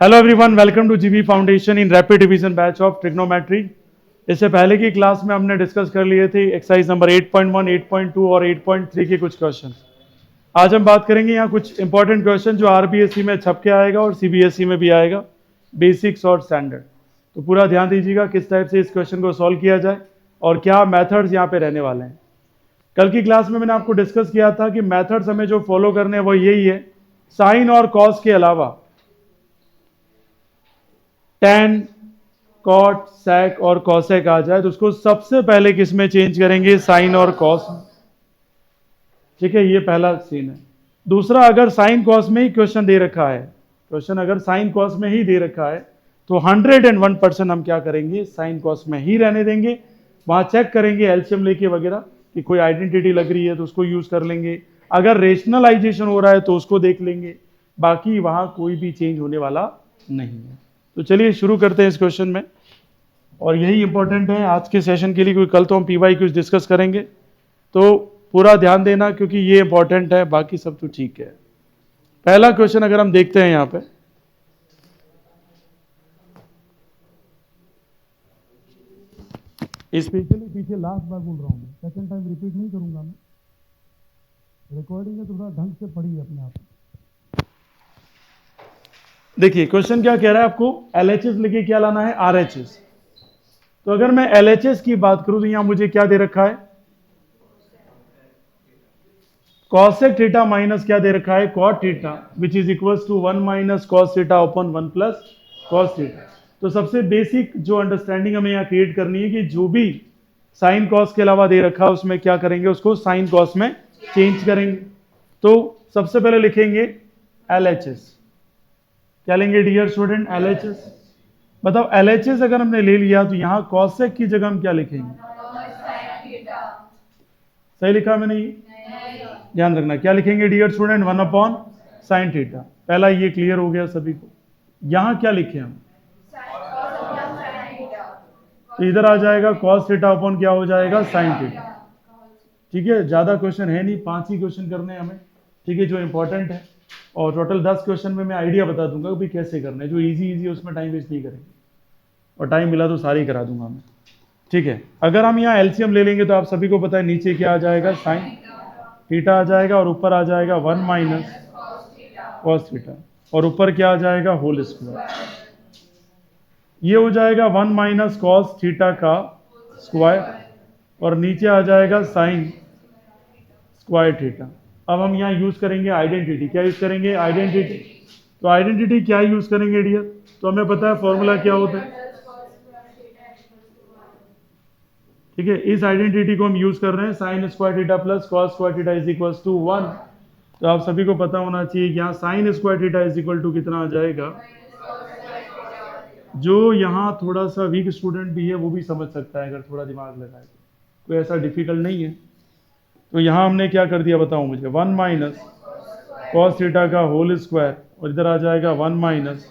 Hello everyone, welcome to जीवी foundation in rapid division batch of trigonometry. इससे पहले की क्लास में हमने डिस्कस कर लिए थे एक्सरसाइज नंबर 8.1, 8.2 और 8.3 के कुछ क्वेश्चन। आज हम बात करेंगे यहाँ कुछ इंपॉर्टेंट क्वेश्चन जो आरबीएसई में छप के आएगा और सीबीएसई में भी आएगा, बेसिक्स और स्टैंडर्ड। तो पूरा ध्यान दीजिएगा किस टाइप से इस क्वेश्चन को सॉल्व किया जाए और क्या मैथड्स यहाँ पे रहने वाले हैं। कल की क्लास में मैंने आपको डिस्कस किया था कि मैथड्स हमें जो फॉलो करने हैं वो यही है, साइन और कॉस के अलावा टैन, कॉट, सैक और कॉसेक आ जाए तो उसको सबसे पहले किस में चेंज करेंगे? साइन और कॉस में। ठीक है, ये पहला सीन है। दूसरा, अगर साइन कॉस में ही क्वेश्चन दे रखा है, क्वेश्चन अगर साइन कॉस में ही दे रखा है तो 101% हम क्या करेंगे? साइन कॉस में ही रहने देंगे। वहां चेक करेंगे एलसीएम लेके वगैरह कि कोई आइडेंटिटी लग रही है तो उसको यूज कर लेंगे, अगर रेशनलाइजेशन हो रहा है तो उसको देख लेंगे। बाकी वहां कोई भी चेंज होने वाला नहीं है। तो चलिए शुरू करते हैं इस क्वेश्चन में, और यही इंपॉर्टेंट है आज के सेशन के लिए, क्योंकि कल तो हम पीवाई क्यूज डिस्कस करेंगे। तो पूरा ध्यान देना क्योंकि ये इंपॉर्टेंट है, बाकी सब तो ठीक है। पहला क्वेश्चन अगर हम देखते हैं यहाँ पे, स्पेशली पीछे लास्ट बार बोल रहा हूँ मैं, सेकंड टाइम रिपीट नहीं करूंगा मैं। रिकॉर्डिंग है तो थोड़ा ढंग से पढ़िए अपने आप। देखिए क्वेश्चन क्या कह रहा है, आपको एलएचएस लेके क्या लाना है? आरएचएस। तो अगर मैं एलएचएस की बात करूं तो यहां मुझे क्या दे रखा है? कॉसेक थीटा माइनस क्या दे रखा है? Cot theta, which is equals to 1 minus cos theta upon 1 plus cos theta. तो सबसे बेसिक जो अंडरस्टैंडिंग हमें यहाँ क्रिएट करनी है कि जो भी साइन कॉस के अलावा दे रखा है उसमें क्या करेंगे? उसको साइन कॉस में चेंज करेंगे। तो सबसे पहले लिखेंगे एलएचएस। क्या लेंगे डियर स्टूडेंट? एलएचएस। बताओ एलएचएस अगर हमने ले लिया तो यहां कॉसेक की जगह हम क्या लिखेंगे? सही लिखा मैंने? ये ध्यान रखना, क्या लिखेंगे dear student? 1 upon sine theta. पहला ये क्लियर हो गया सभी को। यहां क्या लिखे हम? तो इधर आ जाएगा कॉस थीटा अपॉन क्या हो जाएगा? Sine theta. ठीक है, ज्यादा क्वेश्चन है नहीं, 5 ही क्वेश्चन करने हैं हमें। ठीक है, जो इंपॉर्टेंट है, और टोटल 10 क्वेश्चन में मैं आइडिया बता दूंगा कि कैसे करना है। जो इजी है उसमें टाइम वेस्ट नहीं करेंगे, और टाइम मिला तो सारी करा दूंगा मैं। ठीक है, अगर हम यहाँ एलसीएम ले लेंगे तो आप सभी को पता है नीचे क्या आ जाएगा? साइन थीटा आ जाएगा, और ऊपर आ जाएगा 1 माइनस कॉस थीटा, और ऊपर क्या आ जाएगा? Whole square. ये हो जाएगा 1 माइनस कॉस थीटा का स्क्वायर, और नीचे आ जाएगा साइन स्क्वायर थीटा। अब हम यहाँ यूज करेंगे आइडेंटिटी। क्या यूज करेंगे? आइडेंटिटी। तो आइडेंटिटी क्या यूज करेंगे डियर? तो हमें पता है फॉर्मूला क्या होता है। ठीक है, इस आइडेंटिटी को हम यूज कर रहे हैं, sine square theta plus cos square theta is equal to 1। तो आप सभी को पता होना चाहिए कि यहाँ sine square theta is equal to कितना आ जाएगा? जो यहाँ थोड़ा सा वीक स्टूडेंट भी है वो भी समझ सकता है अगर थोड़ा दिमाग लगाए, कोई ऐसा डिफिकल्ट नहीं है। तो यहाँ हमने क्या कर दिया बताओ मुझे? 1 माइनस कॉस थीटा का होल स्क्वायर, और इधर आ जाएगा 1 minus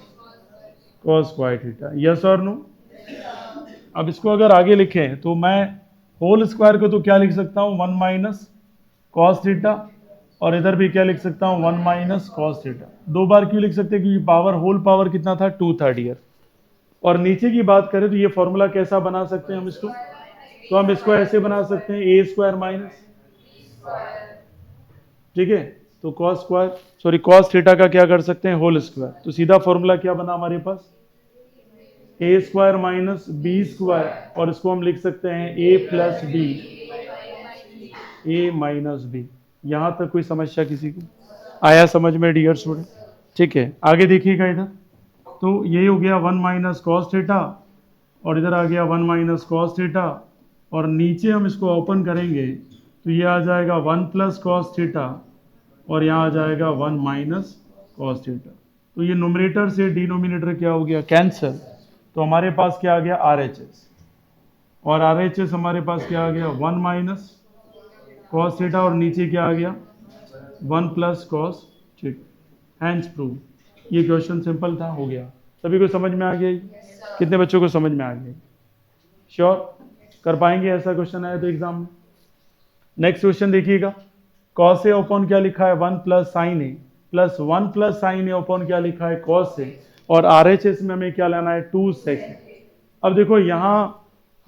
cos square theta. Yes और नो? अब इसको अगर आगे लिखें तो मैं होल स्क्वायर को तो क्या लिख सकता हूँ? 1 माइनस कॉस थीटा, और इधर भी क्या लिख सकता हूँ? 1 माइनस कॉस थीटा। दो बार क्यों लिख सकते हैं? क्योंकि पावर, होल पावर कितना था? 2 था डियर। और नीचे की बात करें तो ये फॉर्मूला कैसा बना सकते हैं हम इसको? तो हम इसको ऐसे बना सकते हैं, ए स्क्वायर माइनस, ठीक है, तो cos square, sorry cos theta का क्या कर सकते हैं? Whole square. तो सीधा फॉर्मूला क्या बना हमारे पास? A square minus B square, और इसको हम लिख सकते हैं A plus B, A minus B. यहां तक कोई समस्या किसी को आया समझ में डियर स्टूडेंट? ठीक है, आगे देखिएगा इधर। तो ये हो गया 1 माइनस कॉस थीटा, और इधर आ गया 1 माइनस कॉस थीटा, और नीचे हम इसको ओपन करेंगे तो ये आ जाएगा 1 प्लस कॉस थीटा, और यहाँ आ जाएगा 1 माइनस कॉस थीटा। तो ये नोमिनेटर से डिनोमिनेटर क्या हो गया? कैंसिल। तो हमारे पास क्या आ गया? आरएचएस। और आरएचएस हमारे पास क्या आ गया? 1 माइनस कॉस थीटा, और नीचे क्या आ गया? 1 plus cos theta. Hence prove. ये क्वेश्चन सिंपल था, हो गया। सभी को समझ में आ गया? कितने बच्चों को समझ में आ गया? श्योर कर पाएंगे ऐसा क्वेश्चन आया तो एग्जाम में? नेक्स्ट क्वेश्चन देखिएगा। कॉस ए ओपन क्या लिखा है? 1 plus sine A, plus 1 plus sine A open क्या लिखा है? Cos A. और RHS में हमें क्या लेना है 2 सेक। अब देखो यहाँ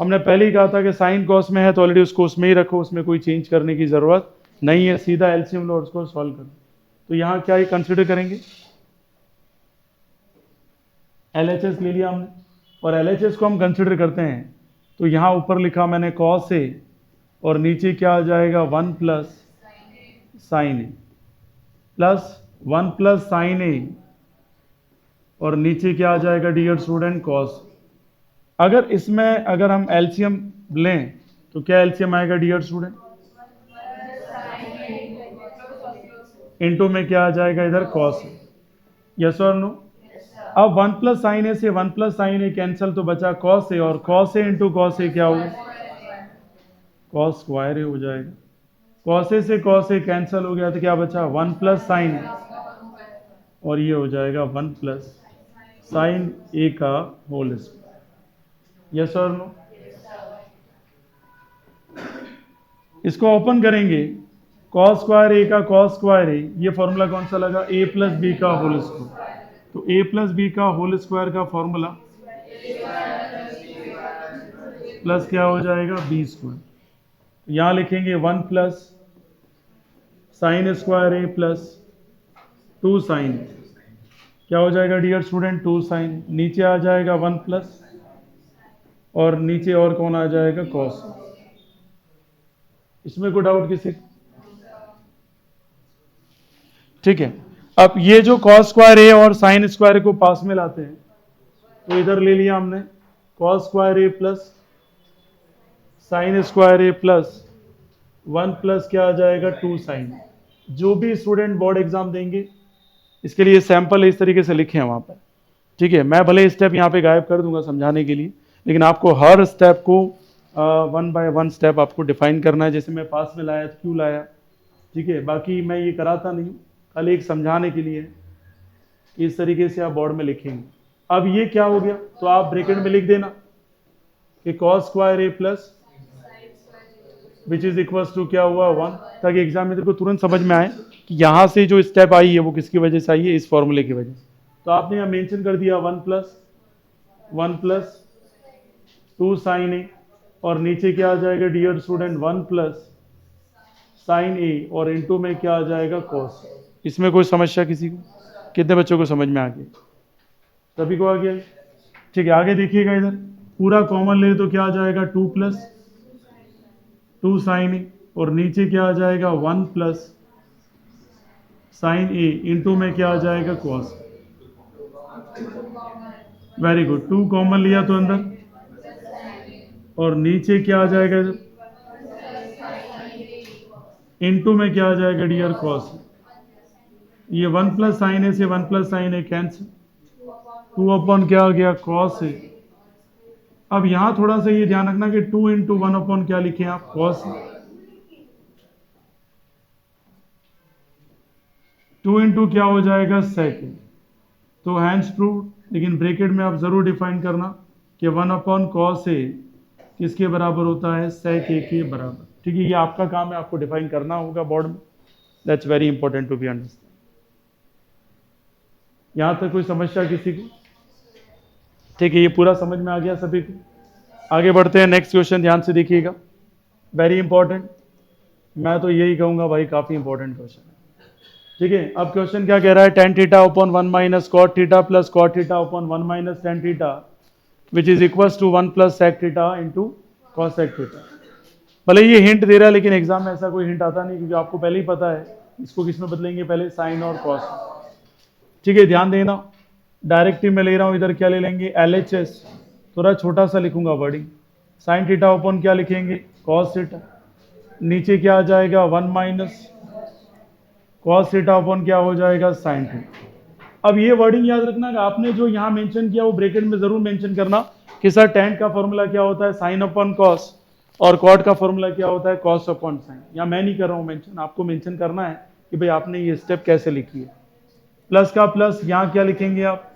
हमने पहले ही कहा था कि साइन कॉस में है तो ऑलरेडी उसको उसमें ही रखो, उसमें कोई चेंज करने की जरूरत नहीं है, सीधा एलसीएम लो और उसको सॉल्व करो। तो यहाँ क्या ही कंसिडर करेंगे, LHS ले लिया हमने और LHS को हम कंसिडर करते हैं तो यहाँ ऊपर लिखा मैंने कॉस ए और नीचे क्या आ जाएगा 1 plus sine A plus 1 plus sine ए और नीचे क्या आ जाएगा डियर स्टूडेंट कॉस। अगर इसमें अगर हम एलसीएम लें तो क्या एलसीएम आएगा डियर स्टूडेंट, इनटू में क्या आ जाएगा इधर कॉस। यस और नो। अब 1 प्लस साइन ए से 1 प्लस साइन ए कैंसिल तो बचा कॉस ए और cos A into cos A क्या होगा कॉस स्क्वायर ए हो जाएगा। कॉस ए से कॉस ए कैंसिल हो गया तो क्या बचा 1 प्लस साइन और ये हो जाएगा 1 प्लस साइन ए का होल स्क्वायर। यस और नो। इसको ओपन करेंगे कॉस स्क्वायर ए का कॉस स्क्वायर ए, ये फॉर्मूला कौन सा लगा ए प्लस बी का होल स्क्वायर। तो ए प्लस बी का होल स्क्वायर का फॉर्मूला प्लस क्या हो जाएगा बी स्क्वायर। यहां लिखेंगे 1 plus sign square A plus 2 sign, क्या हो जाएगा डियर स्टूडेंट 2 साइन, नीचे आ जाएगा 1 प्लस और नीचे और कौन आ जाएगा कॉस। इसमें कोई डाउट किसी, ठीक है। अब ये जो कॉस स्क्वायर ए और साइन स्क्वायर को पास में लाते हैं तो इधर ले लिया हमने cos square A plus sign square A plus 1 plus क्या आ जाएगा 2 साइन। जो भी स्टूडेंट बोर्ड एग्जाम देंगे इसके लिए सैंपल इस तरीके से लिखे हैं वहां पर, ठीक है। मैं भले स्टेप यहाँ पे गायब कर दूंगा समझाने के लिए, लेकिन आपको हर स्टेप को 1 बाय 1 स्टेप आपको डिफाइन करना है। जैसे मैं पास में लाया तो क्यों लाया, ठीक है। बाकी मैं ये कराता नहीं, खाली एक समझाने के लिए कि इस तरीके से आप बोर्ड में लिखेंगे। अब ये क्या हो गया तो आप ब्रैकेट में लिख देना कि cos square A plus which is equals to क्या हुआ 1, ताकि एग्जामिनर को तुरंत समझ में आए कि यहाँ से जो स्टेप आई है वो किसकी वजह से आई है, इस फॉर्मूले की वजह से। तो आपने यहाँ मेंशन कर दिया 1 प्लस 2 साइन ए और नीचे क्या आ जाएगा डियर स्टूडेंट 1 प्लस साइन ए और इनटू में क्या आ जाएगा कॉस। इसमें कोई समस्या किसी को, कितने बच्चों को समझ में आ गया, सभी को आ गया, ठीक है। आगे देखिएगा इधर पूरा कॉमन ले तो क्या आ जाएगा 2 प्लस 2 साइन ए और नीचे क्या आ जाएगा 1 प्लस साइन ए इंटू में क्या आ जाएगा कॉस। वेरी गुड, 2 कॉमन लिया तो अंदर और नीचे क्या आ जाएगा इनटू में क्या आ जाएगा डियर कॉस। ये 1 प्लस साइन ए से 1 प्लस साइन ए कैंसिल, 2 अपॉन क्या आ गया कॉस ए। अब यहां थोड़ा सा ये ध्यान रखना कि 2 इंटू 1 अपॉन क्या लिखे आप कॉस, 2 इंटू क्या हो जाएगा सेक। तो हैंड्स प्रूव, लेकिन ब्रैकेट में आप जरूर डिफाइन करना कि 1 अपॉन कॉस ए किसके बराबर होता है सेक ए के बराबर, ठीक है। ये आपका काम है, आपको डिफाइन करना होगा बोर्ड में, that's very important to be understand. यहां तक कोई समस्या किसी को, ठीक है। ये पूरा समझ में आ गया सभी को। आगे बढ़ते हैं, नेक्स्ट क्वेश्चन ध्यान से देखिएगा, वेरी इंपॉर्टेंट। मैं तो यही कहूंगा भाई काफी इंपॉर्टेंट क्वेश्चन है, ठीक है। अब क्वेश्चन क्या कह रहा है, tan theta upon 1 minus cot theta plus cot theta upon 1 minus tan theta which is equals to 1 plus sec theta into cosec theta. भले ये हिंट दे रहा है लेकिन एग्जाम में ऐसा कोई हिंट आता नहीं, क्योंकि आपको पहले ही पता है इसको किस में बदलेंगे, पहले साइन और कॉस, ठीक है। ध्यान देना, डायरेक्टिव में ले रहा हूं, इधर क्या ले लेंगे LHS, थोड़ा छोटा सा लिखूंगा वर्डिंग, साइन थीटा अपॉन क्या लिखेंगे कॉस थीटा, नीचे क्या आ जाएगा 1 माइनस कॉस थीटा अपॉन क्या हो जाएगा साइन थीटा। अब ये वर्डिंग याद रखना कि आपने जो यहाँ मेंशन किया वो ब्रैकेट में जरूर मेंशन करना कि सर tan का फॉर्मूला क्या होता है साइन अपॉन कॉस और कॉट का फॉर्मूला क्या होता है कॉस अपॉन साइन। यहाँ मैं नहीं कर रहा हूँ मेंशन, आपको मेंशन करना है कि भाई आपने ये स्टेप कैसे लिखी है। प्लस का प्लस यहाँ क्या लिखेंगे आप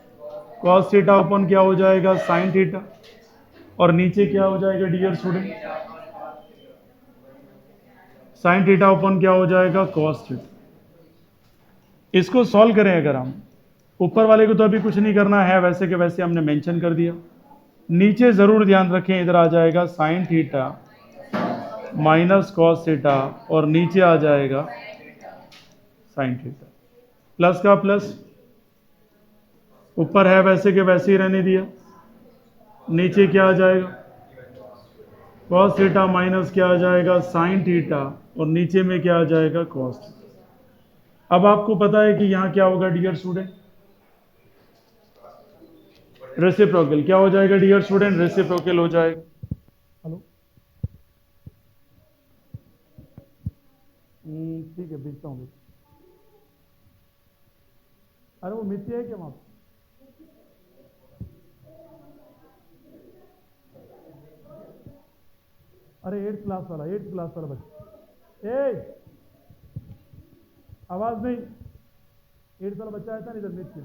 कॉस थीटा अपॉन क्या हो जाएगा साइन थीटा और नीचे क्या हो जाएगा dear student sine theta upon क्या हो जाएगा कॉस थीटा। इसको सॉल्व करें अगर हम ऊपर वाले को तो अभी कुछ नहीं करना है, वैसे के वैसे हमने मेंशन कर दिया। नीचे जरूर ध्यान रखें, इधर आ जाएगा sign theta minus cos theta और नीचे आ जाएगा साइन थीटा। प्लस का प्लस, ऊपर है वैसे के वैसे ही रहने दिया। नीचे क्या आ जाएगा, कॉस थीटा माइनस क्या आ जाएगा साइन थीटा और नीचे में क्या आ जाएगा कॉस थीटा। अब आपको पता है कि यहां क्या होगा डियर स्टूडेंट, रेसिप्रोकल। क्या हो जाएगा डियर स्टूडेंट, रेसिप्रोकल हो जाएगा। हेलो, ठीक है भेजता हूँ। अरे वो मिट्टी है क्या वहां पे? अरे 8th क्लास वाला बच्चा, आवाज नहीं। 8th वाला बच्चा आया था ना इधर मिट्टी।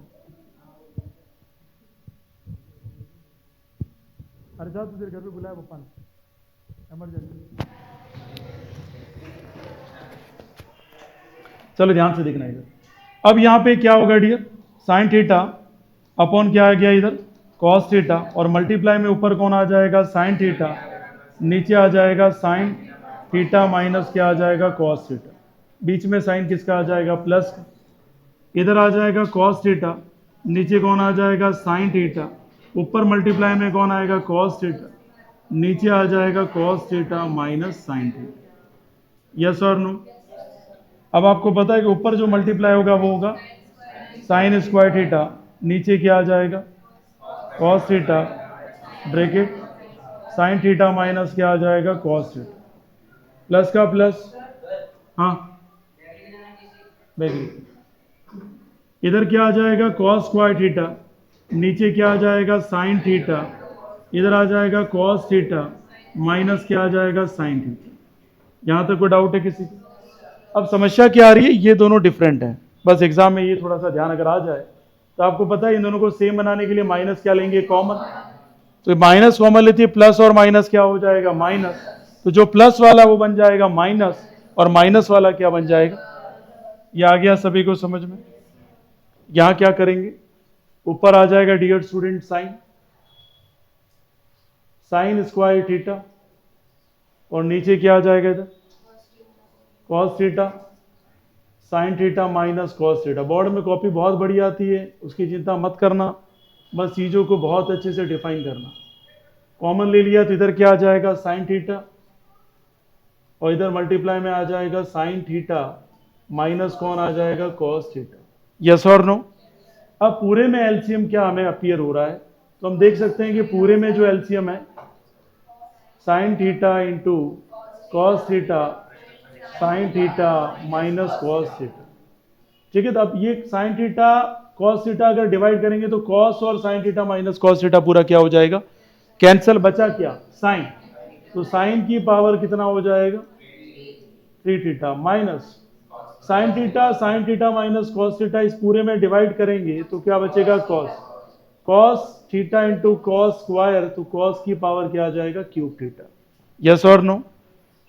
अरे जा तू, तेरे घर पे बुलाया पप्पा ने, इमरजेंसी। चलो ध्यान से देखना इधर। अब यहां पे क्या होगा डियर, साइन थीटा अपॉन क्या आ गया इधर कॉस थीटा और मल्टीप्लाई में ऊपर कौन आ जाएगा साइन थीटा, नीचे आ जाएगा साइन थीटा माइनस क्या आ जाएगा कॉस थीटा। बीच में साइन किसका आ जाएगा प्लस का। इधर आ जाएगा कॉस थीटा, नीचे कौन आ जाएगा साइन थीटा, ऊपर मल्टीप्लाई में कौन आएगा कॉस थीटा, नीचे आ जाएगा cos theta minus sine theta. Yes और नो। अब आपको पता है कि ऊपर जो मल्टीप्लाई होगा वो होगा साइन स्क्वायर थीटा, नीचे क्या आ जाएगा cos theta bracket sign theta minus क्या आ जाएगा कॉस थीटा। प्लस का प्लस, हाँ इधर क्या आ जाएगा कॉस स्क्वायर थीटा, नीचे क्या आ जाएगा साइन थीटा, इधर आ जाएगा कॉस थीटा माइनस क्या आ जाएगा साइन थीटा। यहां तक कोई डाउट है किसी को? अब समस्या क्या आ रही है, ये दोनों डिफरेंट है। बस एग्जाम में ये थोड़ा सा ध्यान अगर आ जाए तो आपको पता है इन दोनों को सेम बनाने के लिए माइनस क्या लेंगे कॉमन, तो माइनस कॉमन लेते हैं, प्लस और माइनस क्या हो जाएगा माइनस, तो जो प्लस वाला वो बन जाएगा माइनस और माइनस वाला क्या बन जाएगा। ये आ गया सभी को समझ में। यहां क्या करेंगे, ऊपर आ जाएगा dear student sine sine square theta और नीचे क्या आ जाएगा इधर cos theta sine theta minus cos theta. Board में कॉपी बहुत बड़ी आती है, उसकी चिंता मत करना, बस चीज़ों को बहुत अच्छे से डिफाइन करना। कॉमन ले लिया तो इधर क्या आ जाएगा साइन थीटा और इधर मल्टीप्लाई में आ जाएगा साइन थीटा माइनस कौन आ जाएगा कॉस थीटा। यस और नो। अब पूरे में एलसीएम क्या हमें अपीयर हो रहा है, तो हम देख सकते हैं कि पूरे में जो एलसीएम है sign theta into cos theta sine theta minus cos theta. ठीक है, तो अब ये साइन थीटा कॉस थीटा अगर डिवाइड करेंगे तो कॉस और sign theta minus cos theta पूरा क्या हो जाएगा कैंसल, बचा क्या साइन, तो साइन की पावर कितना हो जाएगा 3 theta minus sign theta minus cos theta. इस पूरे में डिवाइड करेंगे तो क्या बचेगा cos, cos theta into cos square, तो कॉस की पावर क्या आ जाएगा क्यूब थीटा। यस और नो।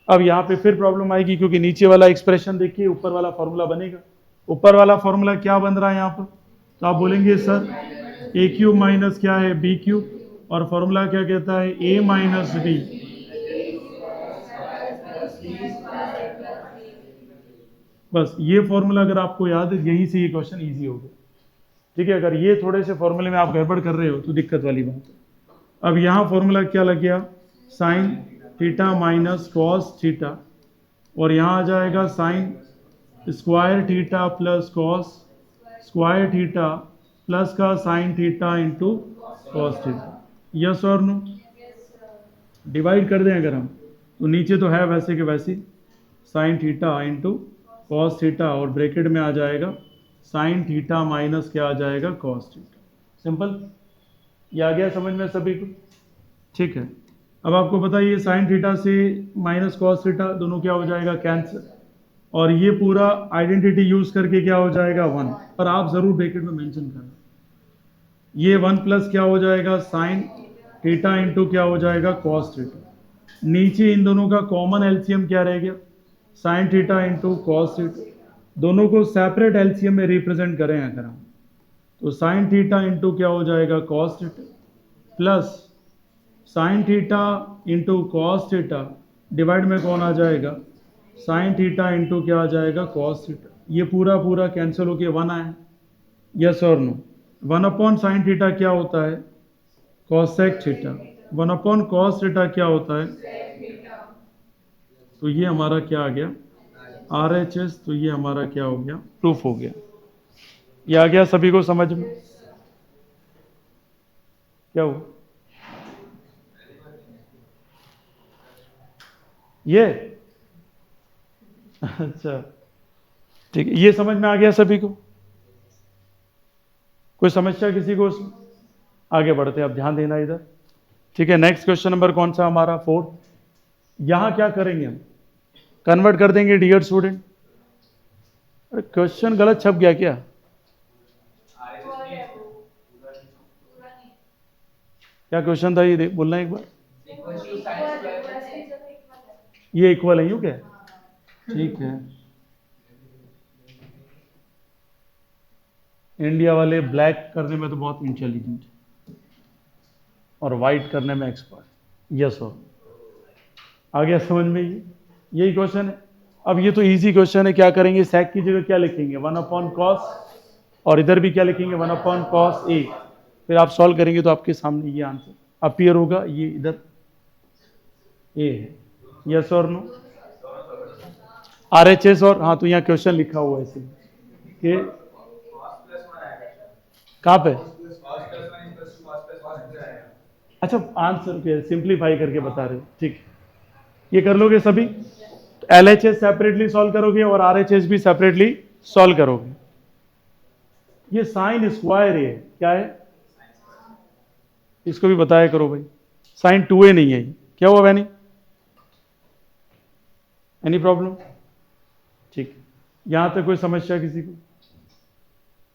अब यहां पे फिर प्रॉब्लम आएगी क्योंकि नीचे वाला एक्सप्रेशन देखिए ऊपर वाला फॉर्मूला बनेगा। ऊपर वाला फॉर्मूला क्या बन रहा है यहां पर, तो आप बोलेंगे सर ए क्यूब माइनस क्या है बी क्यूब और फॉर्मूला क्या कहता है ए माइनस बी। बस ये फॉर्मूला अगर आपको याद है, यहीं से ये क्वेश्चन इजी हो गया। ठीक है, अगर ये थोड़े से फॉर्मूले में आप गड़बड़ कर रहे हो तो दिक्कत वाली बात है। अब यहां फॉर्मूला क्या लग गया sine theta minus cos theta और यहां आ जाएगा sine square theta plus cos square theta plus का sine theta into cos theta. Yes और नो। डिवाइड कर दें अगर हम तो नीचे तो है वैसे के वैसे sign theta into cos theta और ब्रैकेट में आ जाएगा साइन थीटा माइनस क्या आ जाएगा कॉस थीटा। सिंपल, ये आ गया समझ में सभी को। ठीक है, अब आपको पता है ये साइन थीटा से माइनस कॉस थीटा दोनों क्या हो जाएगा कैंसिल और ये पूरा आइडेंटिटी यूज करके क्या हो जाएगा 1, पर आप जरूर ब्रैकेट में मेंशन करना। ये 1 प्लस क्या हो जाएगा साइन थीटा इंटू क्या हो जाएगा कॉस थीटा। नीचे इन दोनों का कॉमन एलसीएम क्या रह गया sine theta into cos theta. दोनों को सेपरेट एलसीएम में रिप्रेजेंट करें अगर हम तो साइन थीटा इंटू क्या हो जाएगा cos theta, plus sign theta into cos theta divide में कौन आ जाएगा, साइन थीटा इंटू क्या आ जाएगा कॉस थीटा। ये पूरा पूरा कैंसिल होके 1 आया, यस और नो। 1 अपॉन साइन थीटा क्या होता है cosec theta, 1 upon cos theta क्या होता है, तो ये हमारा क्या आ गया RHS, तो ये हमारा क्या हो गया प्रूफ हो गया। ये आ गया सभी को समझ में, क्या हुआ ये अच्छा ठीक है, ये समझ में आ गया सभी को, कोई समस्या किसी को उसमें? आगे बढ़ते हैं, अब ध्यान देना इधर, ठीक है। नेक्स्ट क्वेश्चन नंबर कौन सा हमारा 4। यहां क्या करेंगे हम, कन्वर्ट कर देंगे डियर स्टूडेंट। अरे क्वेश्चन गलत छप गया क्या, क्या क्वेश्चन था ये बोलना एक बार, ये इक्वल है यूं क्या, ठीक है। इंडिया वाले ब्लैक करने में तो बहुत इंटेलिजेंट और वाइट करने में एक्सपर्ट, यस और आ गया समझ में, यही क्वेश्चन है। अब ये तो इजी क्वेश्चन है, क्या करेंगे सेक की जगह क्या लिखेंगे 1 अपॉन कॉस, और इधर भी क्या लिखेंगे 1 अपॉन कॉस ए, फिर आप सॉल्व करेंगे तो आपके सामने ये आंसर अपीयर होगा, ये इधर ए है, यस और नो। RHS और हाँ, तो यहाँ क्वेश्चन लिखा हुआ है ऐसे कि कहाँ पे, अच्छा आंसर के सिंप्लीफाई करके बता रहे हो, ठीक, ये कर लोगे सभी। LHS सेपरेटली सॉल्व करोगे और RHS भी सेपरेटली सॉल्व करोगे। ये साइन स्क्वायर है, क्या है, इसको भी बताया करो भाई, साइन 2a नहीं है, क्या हुआ बहनी, एनी प्रॉब्लम, ठीक। यहां तक कोई समस्या किसी को,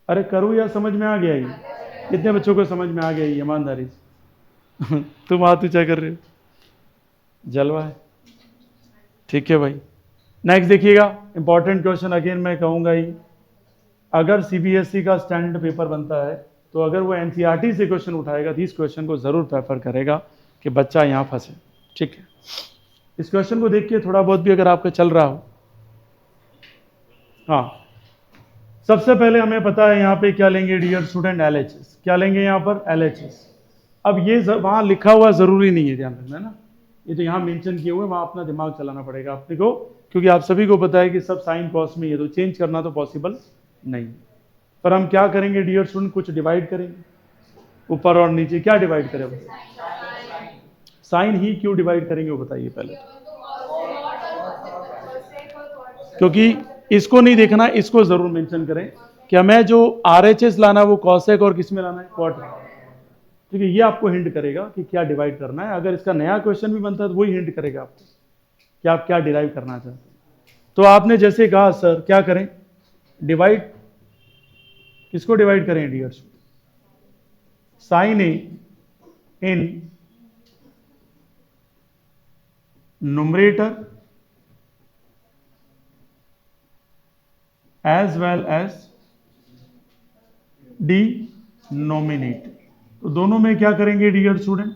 अरे करूँ या समझ में आ गया, ये कितने बच्चों को समझ में आ गया ये ईमानदारी से तुम हाथ ऊंचा कर रहे हो, जलवा है, ठीक है भाई। नेक्स्ट देखिएगा, इंपॉर्टेंट क्वेश्चन अगेन मैं कहूंगा ही, अगर CBSE का स्टैंडर्ड पेपर बनता है तो अगर वो NCERT से क्वेश्चन उठाएगा तो इस क्वेश्चन को जरूर प्रेफर करेगा कि बच्चा यहाँ फंसे, ठीक है। इस क्वेश्चन को देख के थोड़ा बहुत भी अगर आपका चल रहा हो, हाँ सबसे पहले हमें पता है यहाँ पे क्या लेंगे डियर स्टूडेंट, LHS, क्या लेंगे यहाँ पर LHS। अब ये वहाँ लिखा हुआ जरूरी नहीं है, ध्यान रखना है ना, ये तो यहाँ मेंशन किए हुए, वहाँ अपना दिमाग चलाना पड़ेगा अपने को, क्योंकि आप सभी को पता है कि सब साइन कॉस में, ये तो चेंज करना तो पॉसिबल नहीं। पर हम क्या करेंगे डियर स्टूडेंट, कुछ डिवाइड करेंगे ऊपर और नीचे, क्या डिवाइड करें, साइन ही क्यों डिवाइड करेंगे वो बताइए पहले, क्योंकि इसको नहीं देखना, इसको जरूर मेंशन करें कि हमें जो RHS लाना है वो कॉसेक और किस में लाना है, क्वाट, ठीक है। ये आपको हिंट करेगा कि क्या डिवाइड करना है, अगर इसका नया क्वेश्चन भी बनता है तो वही हिंट करेगा आपको कि आप क्या डिराइव करना चाहते हैं। तो आपने जैसे कहा सर क्या करें, डिवाइड, किसको डिवाइड करें dears, sine A in numerator as well as denominator, तो दोनों में क्या करेंगे डियर स्टूडेंट,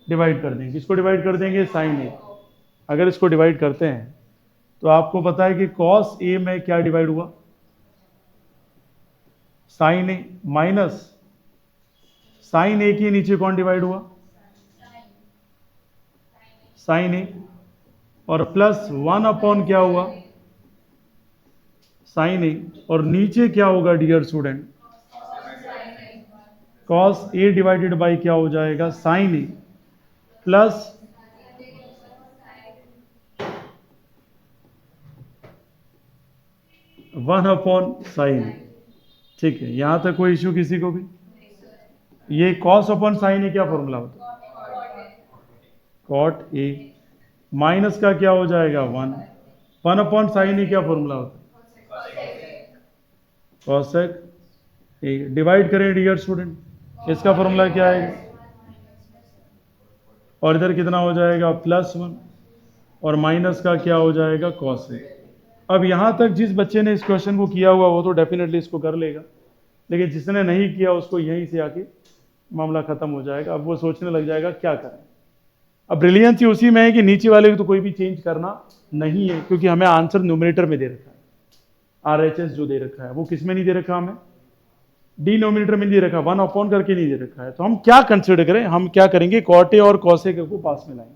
डिवाइड कर देंगे, किसको डिवाइड कर देंगे, साइन ए। अगर इसको डिवाइड करते हैं तो आपको पता है कि कॉस ए में क्या डिवाइड हुआ, साइन ए, माइनस साइन ए के नीचे कौन डिवाइड हुआ, साइन ए, और प्लस 1 अपॉन क्या हुआ, साइन ए, और नीचे क्या होगा dear student, cos A divided by क्या हो जाएगा, sine A, plus 1 upon sine A, ठीक है। यहां तक कोई इश्यू किसी को भी, ये कॉस अपॉन साइन ए क्या फॉर्मूला होता है, कॉट ए, माइनस का क्या हो जाएगा 1 अपॉन साइन ए क्या फॉर्मूला होता है, कॉसेक ए, डिवाइड करें डियर स्टूडेंट, इसका फॉर्मूला क्या है, और इधर कितना हो जाएगा +1, और माइनस का क्या हो जाएगा कॉस ए। अब यहां तक जिस बच्चे ने इस क्वेश्चन को किया हुआ वो तो डेफिनेटली इसको कर लेगा, लेकिन जिसने नहीं किया उसको यहीं से आके मामला खत्म हो जाएगा। अब वो सोचने लग जाएगा क्या करें। अब ब्रिलियंस ही उसी में है कि नीचे वाले को तो कोई भी चेंज करना नहीं है, क्योंकि हमें आंसर न्यूमरेटर में दे रखा है। आरएचएस जो दे रखा है वो किस में नहीं दे रखा, हमें डिनोमिनेटर में दे रखा, 1 करके नहीं दे रखा है। तो हम क्या कंसिडर करें, हम क्या करेंगे, कॉट ए और कॉस ए को पास में लाएंगे।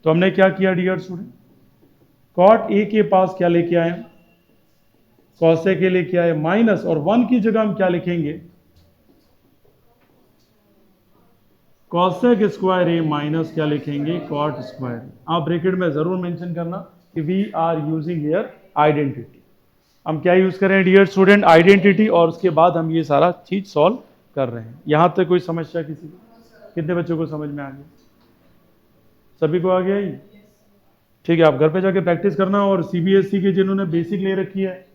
तो हमने क्या किया डियर स्टूडेंट, कॉट ए के पास क्या लेके आए, कॉस ए के लेके आए माइनस, और 1 की जगह हम क्या लिखेंगे, कॉसेक स्क्वायर ए माइनस क्या लिखेंगे, कॉट स्क्वायर। आप ब्रैकेट में जरूर मेंशन करना कि we are using here identity. हम क्या यूज कर रहे हैं डियर स्टूडेंट, आइडेंटिटी, और उसके बाद हम ये सारा चीज सॉल्व कर रहे हैं। यहां तक कोई समस्या किसी को, कितने बच्चों को समझ में आ गया, सभी को आ गया ही, ठीक है। आप घर पे जाके प्रैक्टिस करना, और सीबीएसई के जिन्होंने बेसिक ले रखी है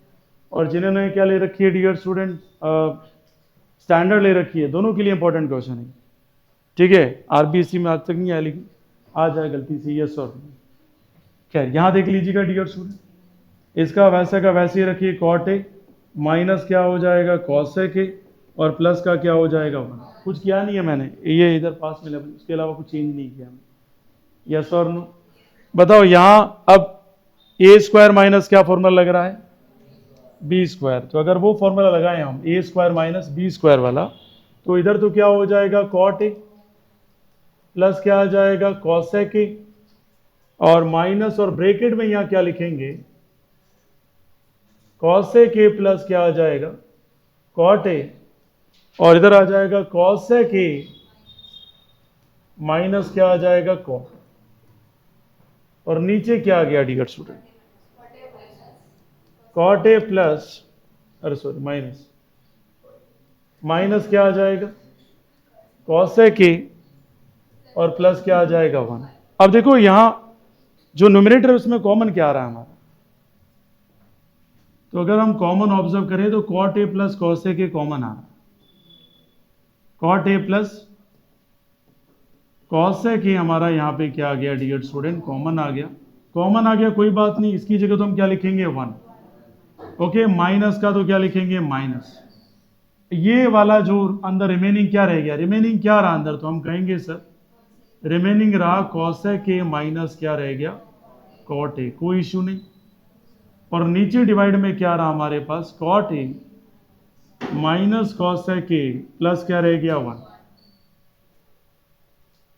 और जिन्होंने क्या ले रखी है डियर स्टूडेंट, स्टैंडर्ड ले रखी है, दोनों के लिए इंपॉर्टेंट क्वेश्चन है, ठीक है। आरबीएसई में आज तक नहीं आया, लेकिन आ जाए गलती से, यस और नो। खैर यहां देख लीजिएगा डियर स्टूडेंट, इसका वैसे का वैसे ही रखिए, कॉट ए माइनस क्या हो जाएगा, कॉसेक ए, और प्लस का क्या हो जाएगा 1। कुछ किया नहीं है मैंने, ये इधर पास में लेवल, उसके अलावा कुछ चेंज नहीं किया मैंने, यस और नो। बताओ यहां अब ए स्क्वायर माइनस क्या फॉर्मूला लग रहा है, बी स्क्वायर। तो अगर वो फॉर्मूला लगाएं हम ए स्क्वायर माइनस बी स्क्वायर वाला, तो इधर तो क्या हो जाएगा, कॉट ए प्लस क्या आ जाएगा, कॉसेक ए, और माइनस, और ब्रैकेट में यहां क्या लिखेंगे, कॉसेक ए प्लस क्या आ जाएगा, कॉट ए, और इधर आ जाएगा कॉसेक ए माइनस क्या आ जाएगा, कॉट, और नीचे क्या आ गया dear student, cot A plus, अरे सॉरी माइनस, माइनस क्या आ जाएगा, कॉसेक ए, और प्लस क्या आ जाएगा 1। अब देखो यहां जो न्यूमरेटर है उसमें कॉमन क्या आ रहा है हमारा, तो अगर हम कॉमन ऑब्जर्व करें तो cot A plus cosec A common आ रहा है, cot A plus cosec A हमारा यहां पे क्या आ गया डियर स्टूडेंट, कॉमन आ गया। कॉमन आ गया कोई बात नहीं, इसकी जगह तो हम क्या लिखेंगे 1, ओके। माइनस का तो क्या लिखेंगे, माइनस। ये वाला जो अंदर रिमेनिंग क्या रह गया, रिमेनिंग क्या रहा अंदर, तो हम कहेंगे सर रिमेनिंग रहा कॉसेक ए माइनस क्या रह गया, कॉट ए, कोई इश्यू नहीं। और नीचे डिवाइड में क्या रहा हमारे पास, cot A minus cosec A plus क्या रह गया 1।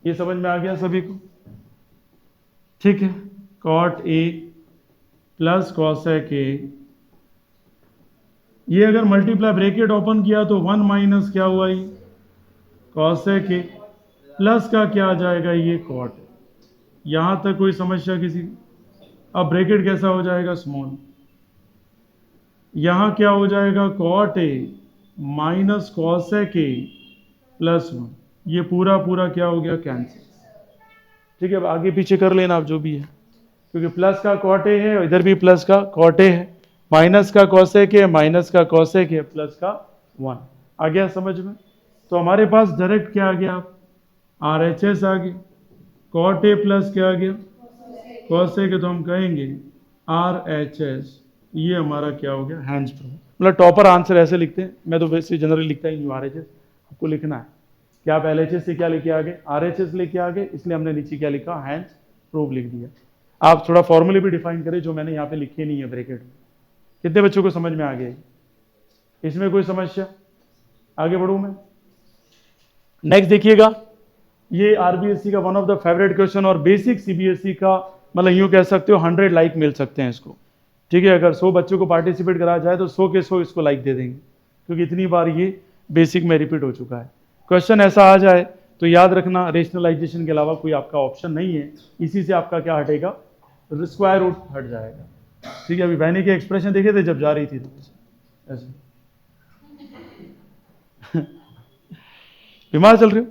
ये समझ में आ गया सभी को, ठीक है। Cot A plus cosec A, ये अगर मल्टीप्लाई ब्रैकेट ओपन किया तो 1 माइनस क्या हुआ, ये कॉसेक ए, प्लस का क्या आ जाएगा, ये कॉट। यहां तक कोई समस्या किसी को? अब ब्रैकेट कैसा हो जाएगा, स्मॉल। यहां क्या हो जाएगा, cot A minus cosec A plus 1, ये पूरा पूरा क्या हो गया, कैंसिल, ठीक है। अब आगे पीछे कर लेना आप जो भी है, क्योंकि प्लस का कॉट ए है, इधर भी प्लस का कॉट ए है, माइनस का कॉसेक है, माइनस का कॉसेक है, प्लस का 1। आ गया समझ में? तो हमारे पास डायरेक्ट क्या आ गया, आर एच एस आ गया, कॉट ए प्लस क्या आ गया, कॉसेक है, तो हम कहेंगे आर एच एस, ये हमारा क्या हो गया, हैंड्स प्रूफ। मतलब टॉपर आंसर ऐसे लिखते हैं, मैं तो वैसे जनरली लिखता ही नहीं, आर एच एस आपको लिखना है कि आप एल एच एस से क्या लेके आ गए, आर एच एस लेके आ गए, इसलिए हमने नीचे क्या लिखा, हैंड्स प्रूफ लिख दिया। आप थोड़ा फॉर्मूले भी डिफाइन करें जो मैंने यहाँ पे लिखे नहीं है ब्रैकेट में। कितने बच्चों को समझ में आ गया, इसमें कोई समस्या? आगे बढ़ूं मैं, नेक्स्ट देखिएगा, ये आरबीएससी का one of the favourite question, और बेसिक सीबीएसई का, मतलब यूं कह सकते हो 100 लाइक मिल सकते हैं इसको, ठीक है। अगर 100 बच्चों को पार्टिसिपेट कराया जाए तो 100 के 100 इसको लाइक दे देंगे, क्योंकि इतनी बार ये बेसिक में रिपीट हो चुका है। क्वेश्चन ऐसा आ जाए तो याद रखना, रेशनलाइजेशन के अलावा कोई आपका ऑप्शन नहीं है, इसी से आपका क्या हटेगा, स्क्वायर रूट हट जाएगा, ठीक है। अभी बहनी के एक्सप्रेशन देखे थे जब जा रही थी तो ऐसे बीमार चल रहे हो,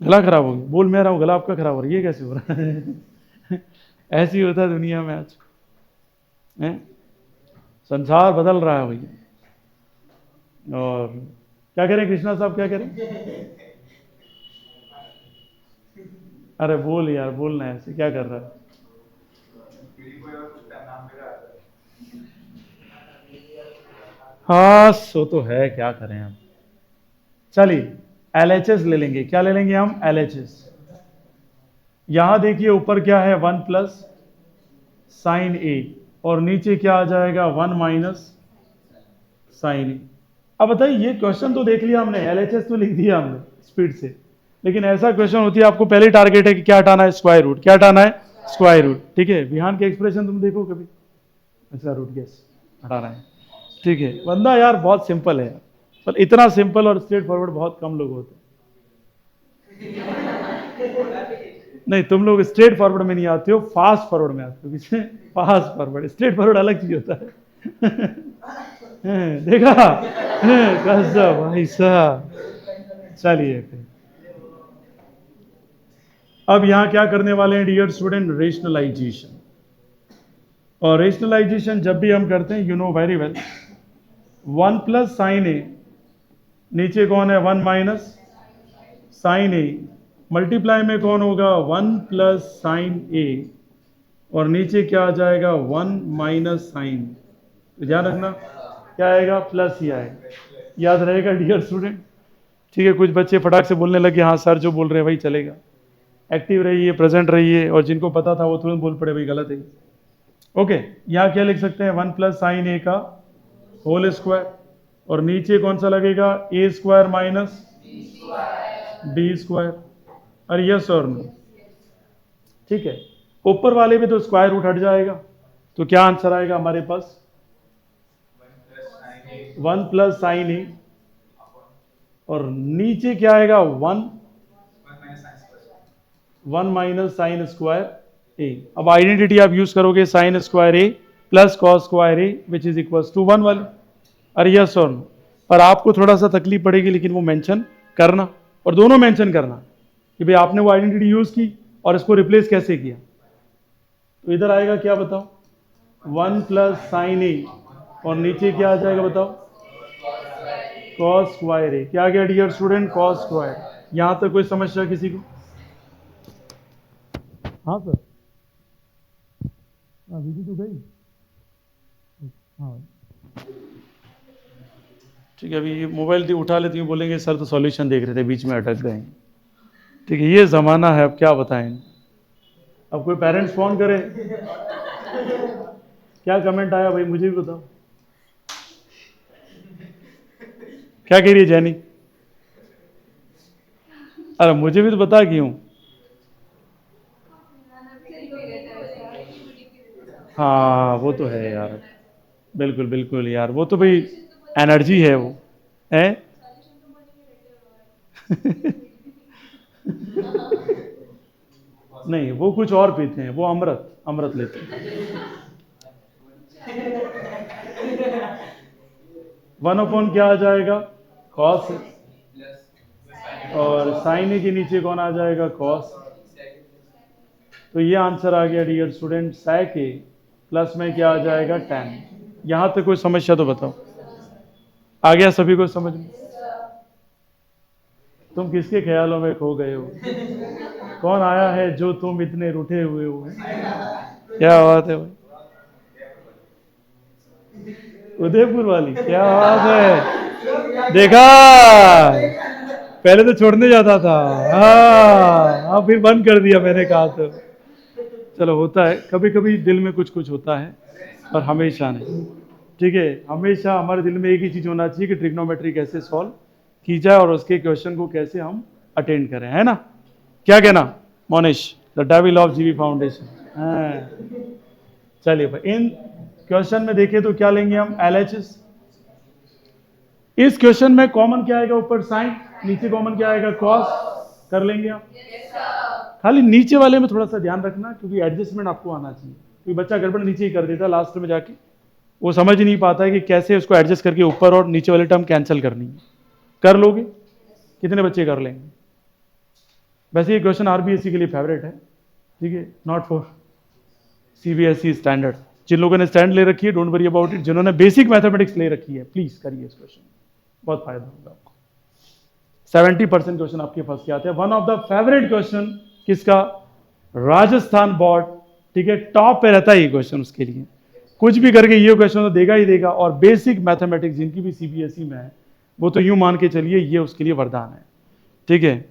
गला खराब हो गया, बोल मैं रहा हूँ गला आपका खराब हो रहा है, ये कैसे हो रहा है? ऐसे ही होता है दुनिया में आज, संसार बदल रहा है भैया। और क्या करें कृष्णा साहब, क्या करें? अरे बोल यार, बोलना है ऐसे, क्या कर रहा है? हाँ सो तो है, क्या करें हम। चलिए LHS ले लेंगे। क्या ले लेंगे हम? LHS। यहां देखिए ऊपर क्या है, 1 प्लस साइन ए, और नीचे क्या आ जाएगा, 1 माइनस साइन ए। अब बताइए, ये क्वेश्चन तो देख लिया हमने, LHS तो लिख दिया हमने स्पीड से, लेकिन ऐसा क्वेश्चन होती है आपको पहले टारगेट है कि क्या हटाना है, स्क्वायर रूट। क्या हटाना है? Square root. ठीक है, विहान के एक्सप्रेशन तुम देखो कभी, ऐसा रूट गैस हटाना है। ठीक है, बंदा यार बहुत सिंपल है यार, पर इतना सिंपल और स्ट्रेट फॉरवर्ड बहुत कम लोग होते हैं। नहीं, तुम लोग स्ट्रेट फॉरवर्ड में नहीं आते हो, फास्ट फॉरवर्ड में आते हो। किसमें? Fast forward. स्ट्रेट फॉरवर्ड अलग चीज होता है। देखा? कैसा भाई साहब। चलिए फिर अब यहां क्या करने वाले हैं डियर स्टूडेंट, रेशनलाइजेशन। और रेशनलाइजेशन जब भी हम करते हैं, you know very well, 1 plus sine A, नीचे कौन है, 1 माइनस साइन ए, मल्टीप्लाई में कौन होगा, 1 प्लस साइन ए, और नीचे क्या आ जाएगा, 1 माइनस साइन। तो ध्यान रखना क्या आएगा, प्लस ही आएगा। याद रहेगा डियर स्टूडेंट? ठीक है, कुछ बच्चे फटाक से बोलने लगे हाँ सर जो बोल रहे हैं वही चलेगा। एक्टिव रहिए, प्रेजेंट रहिए, और जिनको पता था वो तुरंत बोल पड़े भाई गलत है। ओके, यहाँ क्या लिख सकते हैं, 1 प्लस साइन ए का होल स्क्वायर, और नीचे कौन सा लगेगा, ए स्क्वायर माइनस बी स्क्वायर। अरे यस और नो? ठीक है, ऊपर वाले में तो स्क्वायर रूट हट जाएगा, तो क्या आंसर आएगा हमारे पास, 1 प्लस साइन ए, और नीचे क्या आएगा, 1 माइनस साइन स्क्वायर ए। अब आइडेंटिटी आप यूज करोगे, sine square A plus cos square A which is equal to 1 वाले। अरे यस और नो? पर आपको थोड़ा सा तकलीफ पड़ेगी, लेकिन वो मेंशन करना, और दोनों मेंशन करना कि भाई आपने वो आइडेंटिटी यूज की और इसको रिप्लेस कैसे किया। तो इधर आएगा क्या बताओ, 1 प्लस साइन ए, और नीचे क्या आ जाएगा बताओ, कॉस स्क्वायर ए। क्या आ गया डियर स्टूडेंट, कॉस स्क्वायर। यहां तक कोई समस्या किसी को? हाँ सर, विधि तो गई। हाँ ठीक है, अभी ये मोबाइल उठा लेती हूँ, बोलेंगे सर तो सॉल्यूशन देख रहे थे बीच में अटक गए। ठीक है, ये ज़माना है, अब क्या बताएं। अब कोई पेरेंट्स फोन करे, क्या कमेंट आया भाई मुझे भी बताओ। क्या कह रही है जैनी? अरे मुझे भी तो बता क्यों। हाँ वो तो है यार, बिल्कुल बिल्कुल यार, वो तो भाई एनर्जी है वो है। नहीं, वो कुछ और पीते हैं, वो अमृत अमृत लेते हैं। 1 क्या आ जाएगा, कॉस, और साइन ए के नीचे कौन आ जाएगा, कॉस। तो ये आंसर आ गया डियर स्टूडेंट, sec ए प्लस में क्या आ जाएगा, tan। यहां तक कोई समस्या तो बताओ, आ गया सभी को समझ में? तुम किसके ख्यालों में खो गए हो? कौन आया है जो तुम इतने रूठे हुए हो? क्या बात है भाई, उदयपुर वाली, क्या बात है। देखा, पहले तो छोड़ने जाता था, हाँ फिर बंद कर दिया मैंने कहा। तो चलो, होता है कभी कभी दिल में कुछ कुछ होता है, पर हमेशा नहीं। ठीक है, हमेशा हमारे दिल में एक ही चीज होना चाहिए कि ट्रिग्नोमेट्री कैसे सॉल्व की जाए और उसके क्वेश्चन को कैसे हम अटेंड करें, है ना? क्या कहना मोनिश, द डेविल ऑफ जीवी फाउंडेशन। चलिए भाई, इन क्वेश्चन में देखें तो क्या लेंगे हम, LHS। इस क्वेश्चन में कॉमन क्या आएगा, ऊपर साइन, नीचे कॉमन क्या आएगा, कॉस। कर लेंगे आप? खाली नीचे वाले में थोड़ा सा ध्यान रखना, क्योंकि एडजस्टमेंट आपको आना चाहिए, क्योंकि बच्चा गड़बड़ नीचे ही कर देता है लास्ट में जाके, वो समझ ही नहीं पाता है कि कैसे उसको एडजस्ट करके ऊपर और नीचे वाले टर्म कैंसिल करनी है। कर लोगे? कितने बच्चे कर लेंगे? वैसे ये क्वेश्चन आरबीएसई के लिए फेवरेट है, ठीक है, नॉट फॉर सीबीएसई स्टैंडर्ड। जिन लोगों ने स्टैंड ले रखी है, डोंट वरी अबाउट इट। जिन्होंने बेसिक मैथमेटिक्स ले रखी है, प्लीज करिए इस क्वेश्चन, बहुत फायदा होगा आपको। 70% क्वेश्चन आपके पास के आते हैं। One of the favourite question किसका, राजस्थान बोर्ड, ठीक है, टॉप पे रहता है ये क्वेश्चन उसके लिए। कुछ भी करके ये क्वेश्चन तो देगा ही देगा। और बेसिक मैथमेटिक्स जिनकी भी सीबीएसई में है वो तो यूं मान के चलिए ये उसके लिए वरदान है, ठीक है।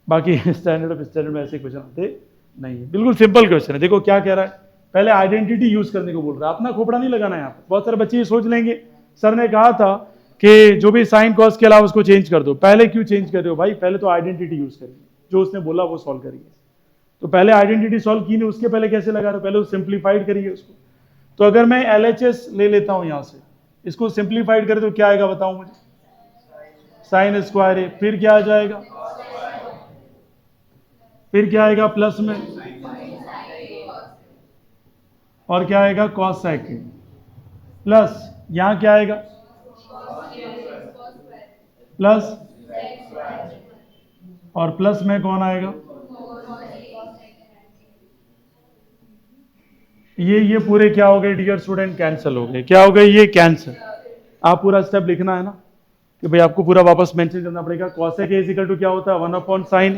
बाकी स्टैंडर्ड ऑफ स्टैंडर्ड में ऐसे क्वेश्चन आते नहीं है, बिल्कुल सिंपल क्वेश्चन है। देखो क्या कह रहा है, पहले आइडेंटिटी यूज करने को बोल रहा है, अपना खोपड़ा नहीं लगाना है यहाँ पर। बहुत सारे बच्चे ये सोच लेंगे सर ने कहा था कि जो भी साइन कॉस के अलावा उसको चेंज कर दो। पहले क्यों चेंज कर रहे हो भाई, पहले तो आइडेंटिटी यूज करिए, जो उसने बोला वो सॉल्व करिए। तो पहले आइडेंटिटी सॉल्व की नहीं, उसके पहले कैसे लगा रहे हो, पहले सिंप्लीफाइड करिए उसको। तो अगर मैं LHS ले लेता हूं यहां से, इसको सिंप्लीफाइड करें तो क्या आएगा बताओ मुझे, साइन स्क्वायर है, फिर क्या आ जाएगा, फिर क्या आएगा प्लस में, और क्या आएगा कॉस साइकिल, प्लस यहां क्या आएगा प्लस, और प्लस में कौन आएगा, ये पूरे क्या हो गए डियर स्टूडेंट, कैंसिल हो गए। क्या हो गए, ये कैंसिल। आप पूरा स्टेप लिखना है ना कि भाई आपको पूरा वापस मेंशन करना पड़ेगा। cosec a इक्वल टू क्या होता है 1/sin,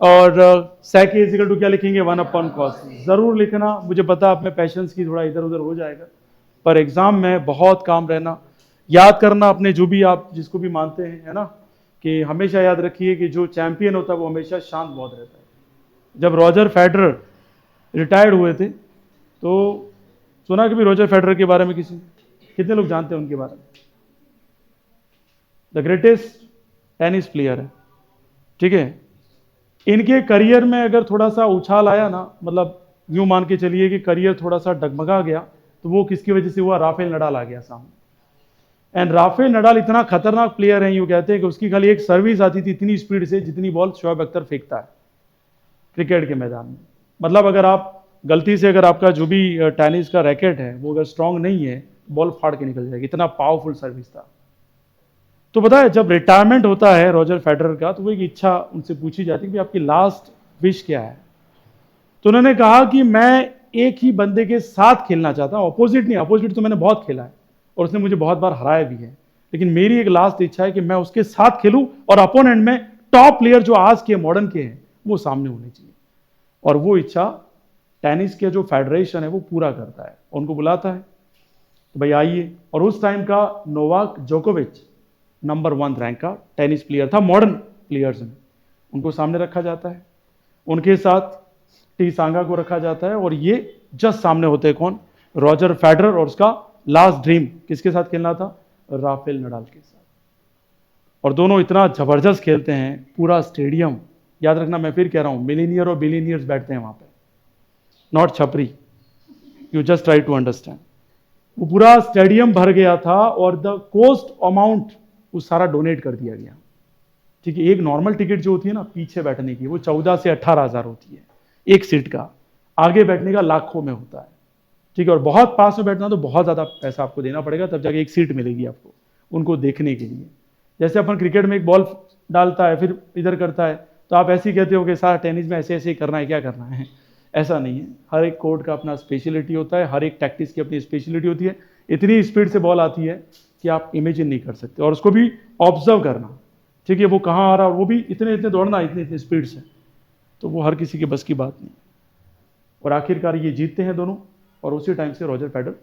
और sec a इक्वल टू क्या लिखेंगे 1/cos। जरूर लिखना, मुझे पता आप में पैशंस की थोड़ा इधर उधर हो जाएगा, पर एग्जाम में बहुत काम रहना, याद करना अपने जो भी आप जिसको भी मानते हैं, है ना, कि हमेशा याद रखिए कि जो चैंपियन होता है वो हमेशा शांत बहुत रहता है। जब रॉजर फेडरर रिटायर्ड हुए थे तो सुना कि भी रॉजर फेडरर के बारे में किसी, कितने लोग जानते हैं उनके बारे में, द ग्रेटेस्ट टेनिस प्लेयर है, ठीक है। इनके करियर में अगर थोड़ा सा उछाल आया ना, मतलब यूं मान के चलिए कि करियर थोड़ा सा डगमगा गया, तो वो किसकी वजह से हुआ, राफेल नडाल आ गया सामने। एंड राफेल नडाल इतना खतरनाक प्लेयर है, यूं कहते हैं कि उसकी खाली एक सर्विस आती थी इतनी स्पीड से जितनी बॉल शोएब अख्तर फेंकता है क्रिकेट के मैदान में। मतलब अगर आप गलती से, अगर आपका जो भी टेनिस का रैकेट है वो अगर स्ट्रांग नहीं है, बॉल फाड़ के निकल जाएगी, इतना पावरफुल सर्विस था। तो पता है जब रिटायरमेंट होता है रॉजर फेडरर का, तो वो एक इच्छा उनसे पूछी जाती है कि आपकी लास्ट विश क्या है। तो उन्होंने कहा कि मैं एक ही बंदे के साथ खेलना चाहता हूं, अपोजिट नहीं, अपोजिट तो मैंने बहुत खेला है और उसने मुझे बहुत बार हराया भी है, लेकिन मेरी एक लास्ट इच्छा है कि मैं उसके साथ खेलूं और अपोनेंट में टॉप प्लेयर जो आज के मॉडर्न के हैं वो सामने होने चाहिए। और वो इच्छा टेनिस के जो फेडरेशन है वो पूरा करता है, उनको बुलाता है, तो भाई आइए। और उस टाइम का नोवाक जोकोविच नंबर 1 रैंक का टेनिस प्लेयर था मॉडर्न प्लेयर्स में, उनको सामने रखा जाता है, उनके साथ टी सांगा को रखा जाता है, और ये जस्ट सामने होते हैं कौन, रॉजर फेडरर, और उसका लास्ट ड्रीम किसके साथ खेलना था, राफेल नडाल के साथ। और दोनों इतना जबरदस्त खेलते हैं, पूरा स्टेडियम, याद रखना मैं फिर कह रहा हूं, मिलीनियर और बिलीनियर्स बैठते हैं वहां पे, नॉट छपरी, you just try to understand. वो पूरा स्टेडियम भर गया था और द कोस्ट अमाउंट वो सारा डोनेट कर दिया गया, ठीक है। एक नॉर्मल टिकट जो होती है ना पीछे बैठने की, वो 14 से 18 हज़ार होती है एक सीट का, आगे बैठने का लाखों में होता है, ठीक है। और बहुत पास में बैठना तो बहुत ज़्यादा पैसा आपको देना पड़ेगा, तब जाके एक सीट मिलेगी आपको उनको देखने के लिए। जैसे अपन क्रिकेट में एक बॉल डालता है फिर इधर करता है, तो आप ऐसे ही कहते हो कि सारा टेनिस में ऐसे ऐसे ही करना है, क्या करना है, ऐसा नहीं है। हर एक कोर्ट का अपना स्पेशलिटी होता है, हर एक टैक्टिस की अपनी स्पेशलिटी होती है। इतनी स्पीड से बॉल आती है कि आप इमेजिन नहीं कर सकते, और उसको भी ऑब्जर्व करना, ठीक है, वो कहाँ आ रहा है, और वो भी इतने इतने दौड़ना इतने इतने स्पीड से, तो वो हर किसी के बस की बात नहीं। और आखिरकार ये जीतते हैं दोनों, और उसी टाइम से रॉजर फेडरर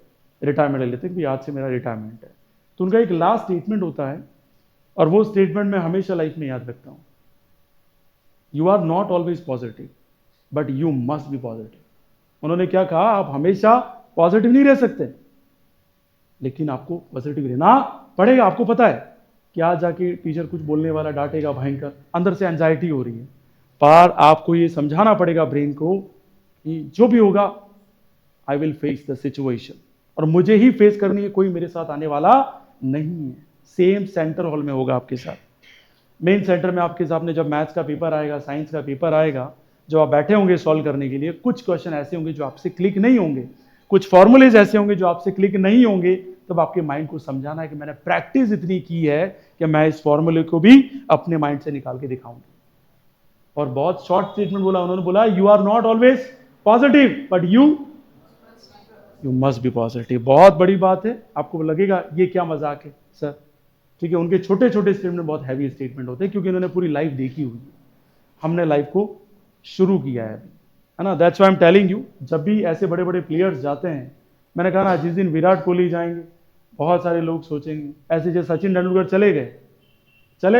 रिटायरमेंट ले लेते हैं कि आज से मेरा रिटायरमेंट है। तो उनका एक लास्ट स्टेटमेंट होता है, और वो स्टेटमेंट मैं हमेशा लाइफ में याद रखता हूँ, you are not always positive but you must be positive. उन्होंने क्या कहा, आप हमेशा पॉजिटिव नहीं रह सकते, लेकिन आपको पॉजिटिव रहना पड़ेगा। आपको पता है कि आज जाके टीचर कुछ बोलने वाला, डांटेगा भयंकर, अंदर से एंजाइटी हो रही है, पर आपको ये समझाना पड़ेगा ब्रेन को कि जो भी होगा I will face the situation, और मुझे ही फेस करनी है, कोई मेरे साथ आने वाला नहीं है। सेम सेंटर हॉल में होगा आपके साथ, मेन सेंटर में आपके सामने जब मैथ्स का पेपर आएगा, साइंस का पेपर आएगा, जब आप बैठे होंगे सॉल्व करने के लिए, कुछ क्वेश्चन ऐसे होंगे जो आपसे क्लिक नहीं होंगे, कुछ फॉर्मूलेज ऐसे होंगे जो आपसे क्लिक नहीं होंगे, तब आपके माइंड को समझाना है कि मैंने प्रैक्टिस इतनी की है कि मैं इस फॉर्मूले को भी अपने माइंड से निकाल के दिखाऊंगी। और बहुत शॉर्ट स्टेटमेंट बोला उन्होंने, बोला you are not always positive but you must be positive. बहुत बड़ी बात है, आपको लगेगा ये क्या मजाक है सर, ठीक है। उनके छोटे छोटे स्टेटमेंट बहुत हैवी स्टेटमेंट होते हैं, क्योंकि उन्होंने पूरी लाइफ देखी हुई है, हमने लाइफ को शुरू किया है अभी, है ना। That's why I am telling you, जब भी ऐसे बड़े बड़े प्लेयर्स जाते हैं, मैंने कहा ना, जिस दिन विराट कोहली जाएंगे बहुत सारे लोग सोचेंगे ऐसे जैसे सचिन तेंदुलकर चले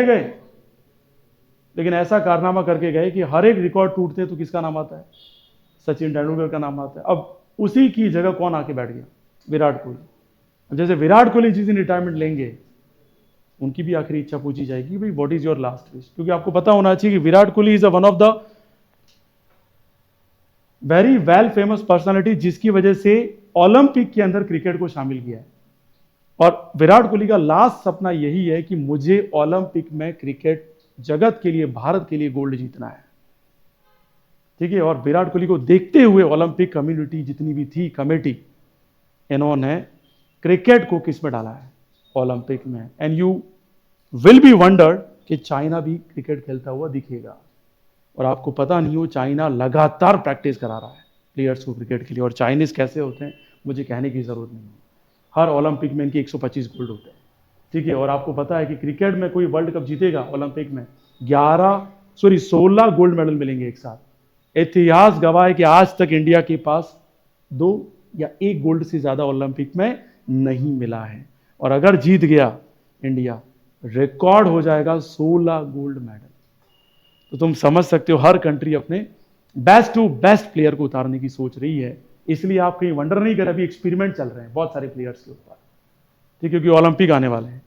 गए, लेकिन ऐसा कारनामा करके गए कि हर एक रिकॉर्ड टूटते तो किसका नाम आता है? सचिन तेंदुलकर का नाम आता है। अब उसी की जगह कौन आके बैठ गया? विराट कोहली। जैसे विराट कोहली जिस दिन रिटायरमेंट लेंगे, उनकी भी आखिरी इच्छा पूछी जाएगी, भाई what is your last wish? क्योंकि आपको पता होना चाहिए कि Virat Kohli is one of the very well famous personality, जिसकी वजह से ओलंपिक के अंदर क्रिकेट को शामिल किया है। और विराट कोहली का लास्ट सपना यही है कि मुझे ओलंपिक में क्रिकेट जगत के लिए, भारत के लिए गोल्ड जीतना है। ठीक है, और विराट कोहली को देखते हुए ओलंपिक कम्युनिटी जितनी भी थी, कमेटी, इन्होंने क्रिकेट को किस में डाला है? ओलंपिक में। And you will be wondered कि चाइना भी क्रिकेट खेलता हुआ दिखेगा। और आपको पता नहीं हो, चाइना लगातार प्रैक्टिस करा रहा है प्लेयर्स को क्रिकेट के लिए। और चाइनीज कैसे होते हैं मुझे कहने की जरूरत नहीं है, हर ओलंपिक में इनके 125 गोल्ड होते हैं। ठीक है, और आपको पता है कि क्रिकेट में कोई वर्ल्ड कप जीतेगा ओलंपिक में 16 गोल्ड मेडल मिलेंगे एक साथ। इतिहास गवाह है कि आज तक इंडिया के पास 2 या 1 गोल्ड से ज्यादा ओलंपिक में नहीं मिला है। और अगर जीत गया इंडिया, रिकॉर्ड हो जाएगा 16 गोल्ड मेडल। तो तुम समझ सकते हो, हर कंट्री अपने बेस्ट टू बेस्ट प्लेयर को उतारने की सोच रही है। इसलिए आप कहीं वंडर नहीं कर, अभी एक्सपेरिमेंट चल रहे हैं बहुत सारे प्लेयर्स के ऊपर। ठीक है, क्योंकि ओलंपिक आने वाले हैं।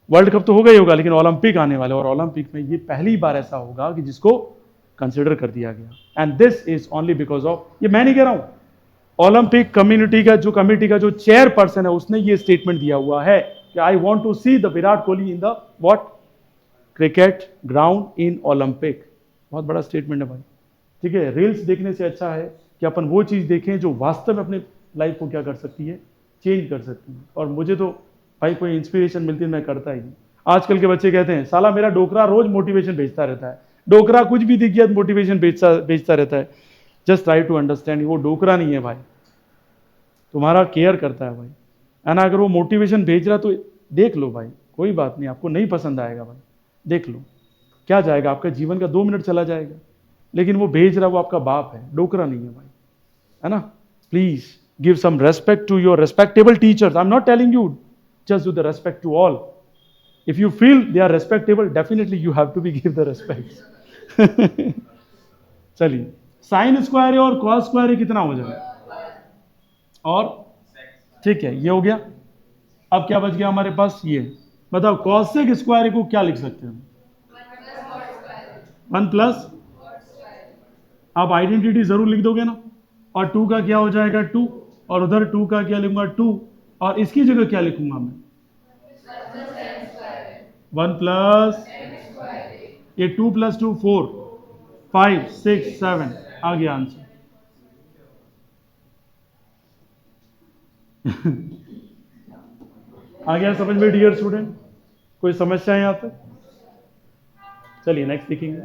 वर्ल्ड कप तो होगा ही होगा, लेकिन ओलंपिक आने वाले, और ओलंपिक में ये पहली बार ऐसा होगा कि जिसको कंसिडर कर दिया गया। And this is only because of, ये मैं नहीं कह रहा हूं, ओलंपिक कमेटी का जो चेयरपर्सन है उसने ये स्टेटमेंट दिया हुआ है कि I want to see the Virat Kohli in the what cricket ground in Olympic. बहुत बड़ा स्टेटमेंट है भाई। ठीक है, रील्स देखने से अच्छा है कि अपन वो चीज देखें जो वास्तव में अपने लाइफ को क्या कर सकती है, चेंज कर सकती है। और मुझे तो भाई कोई इंस्पिरेशन मिलती है मैं करता ही नहीं। आजकल के बच्चे कहते हैं साला मेरा डोकरा रोज मोटिवेशन भेजता रहता है। डोकरा कुछ भी दिख गया मोटिवेशन भेजता रहता है। जस्ट ट्राई टू अंडरस्टैंड, वो डोकरा नहीं है भाई, तुम्हारा केयर करता है भाई। है ना, अगर वो मोटिवेशन भेज रहा तो देख लो भाई, कोई बात नहीं, आपको नहीं पसंद आएगा भाई, देख लो, क्या जाएगा, आपका जीवन का 2 मिनट चला जाएगा। लेकिन वो भेज रहा, वो आपका बाप है, डोकरा नहीं है भाई, है ना। Please give some respect to your respectable teachers. I am not telling you just do the respect to all. If you feel they are respectable, definitely you have to be give the respect. चलिए, sine square और cos square कितना हो जाएगा? और ठीक है, ये हो गया। अब क्या बच गया हमारे पास? ये बताओ, कॉसेक स्क्वायर को क्या लिख सकते हैं? 1 प्लस, आप आइडेंटिटी जरूर लिख दोगे ना। और 2 का क्या हो जाएगा? 2। और उधर 2 का क्या लिखूंगा? 2। और इसकी जगह क्या लिखूंगा मैं? 1 प्लस, ये 2 प्लस 2 4, 5 6 7 आ गया आंसर। आ गया समझ में डियर स्टूडेंट? कोई समस्या है यहां तक? चलिए नेक्स्ट देखेंगे।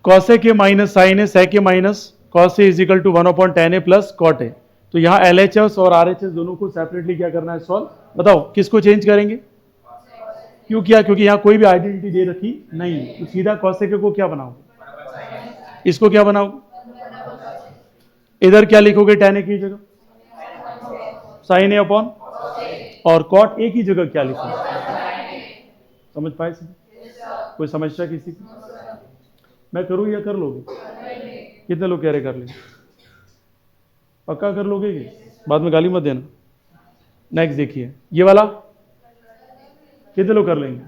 Cosec A minus sine A sec A minus cos A is equal to 1/tan a plus cot A. तो यहां LHS और RHS दोनों को सेपरेटली क्या करना है? सॉल्व। बताओ किसको चेंज करेंगे? क्यों किया? क्योंकि यहां कोई भी आइडेंटिटी दे रखी नहीं, तो सीधा कॉसेक को क्या बनाओगे? इसको क्या बनाओगे? इधर क्या लिखोगे? tan a की जगह साइन ए अपॉन, और कॉट ए की जगह क्या लिखोगे? समझ पाए सभी? कोई समस्या किसी की? मैं करूं या कर लोगे? कितने लोग कह रहे कर लेंगे? पक्का कर लोगे कि? बाद में गाली मत देना। नेक्स्ट देखिए, ये वाला कितने लोग कर लेंगे?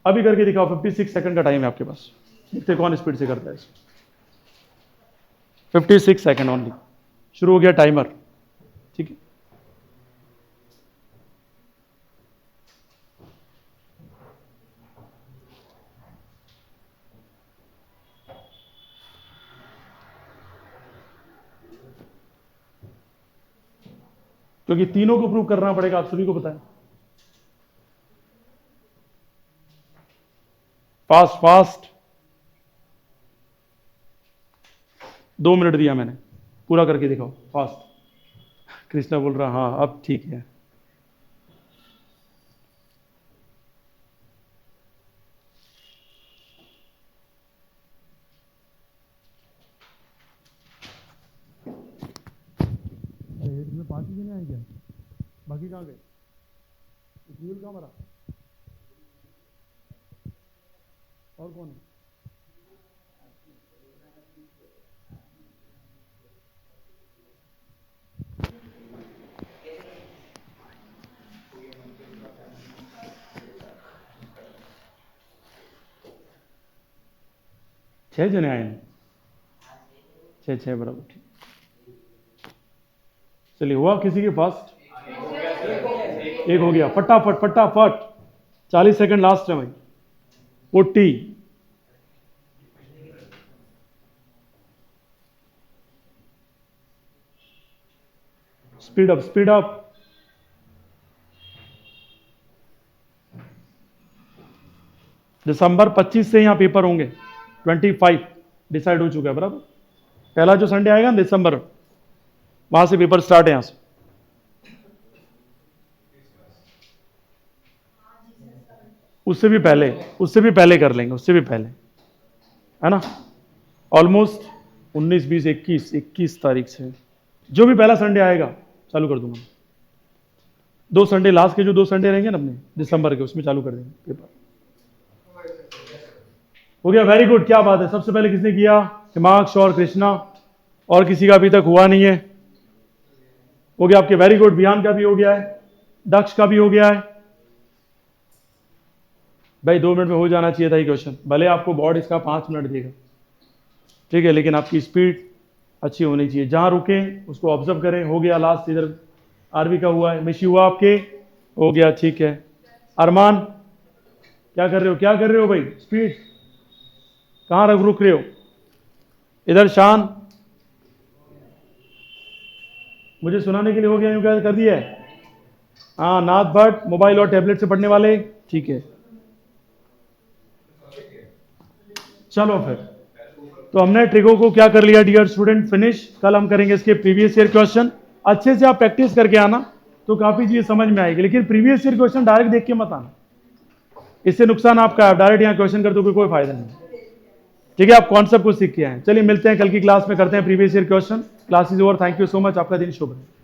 अभी करके दिखाओ, 56 सेकंड का टाइम है आपके पास, देखते कौन स्पीड से करता है। 56 सेकंड ओनली। शुरू हो गया टाइमर। ठीक है, क्योंकि तीनों को प्रूव करना पड़ेगा, आप सभी को पता है। फास्ट फास्ट, 2 मिनट दिया मैंने, पूरा करके दिखाओ फास्ट। कृष्णा बोल रहा हाँ अब ठीक है। बाकी कहाँ गए? फ्यूल कहाँ मरा? और कौन है? छह जने आए हैं, छह बराबर, ठीक। चलिए, हुआ किसी के फास्ट? एक हो गया, फटाफट फटाफट, 40 सेकंड लास्ट है भाई। 40, स्पीड अप स्पीड अप। दिसंबर 25 से यहाँ पेपर होंगे, 25 डिसाइड हो चुका है बराबर। पहला जो संडे आएगा ना दिसंबर, वहां से पेपर स्टार्ट है, यहां से। उससे भी पहले कर लेंगे, उससे भी पहले, है ना। ऑलमोस्ट 19, 20, 21 तारीख से जो भी पहला संडे आएगा चालू कर दूंगा। 2 संडे लास्ट के, जो 2 संडे रहेंगे ना अपने दिसंबर के, उसमें चालू कर देंगे पेपर। हो गया, वेरी गुड, क्या बात है। सबसे पहले किसने किया? हिमाक्ष और कृष्णा, और किसी का अभी तक हुआ नहीं है। हो गया आपके, वेरी गुड। बियान का भी हो गया है, दक्ष का भी हो गया है। भाई 2 मिनट में हो जाना चाहिए था ये क्वेश्चन, भले आपको बोर्ड इसका 5 मिनट देगा, ठीक है, लेकिन आपकी स्पीड अच्छी होनी चाहिए। जहां रुके उसको ऑब्जर्व करें। हो गया लास्ट, इधर आरवी का हुआ है, मिशी हुआ आपके, हो गया, ठीक है। अरमान क्या कर रहे हो भाई? स्पीड कहां रुक रहे हो? इधर शान, मुझे सुनाने के लिए हो गया, यूं क्या कर दिया है? हाँ, नाथ भट्ट, मोबाइल और टैबलेट से पढ़ने वाले, ठीक है। चलो फिर, तो हमने ट्रिगो को क्या कर लिया डियर स्टूडेंट, फिनिश। कल हम करेंगे इसके प्रीवियस ईयर क्वेश्चन। अच्छे से आप प्रैक्टिस करके आना तो काफी चीजें समझ में आएगी, लेकिन प्रीवियस ईयर क्वेश्चन डायरेक्ट देख के मत आना, इससे नुकसान आपका है। डायरेक्ट यहाँ क्वेश्चन करते हो कोई फायदा नहीं, ठीक है। आप कॉन्सेप्ट को सीख के आए। चलिए मिलते हैं कल की क्लास में, करते हैं previous year question. Class is over, thank you so much, आपका दिन शुभ है।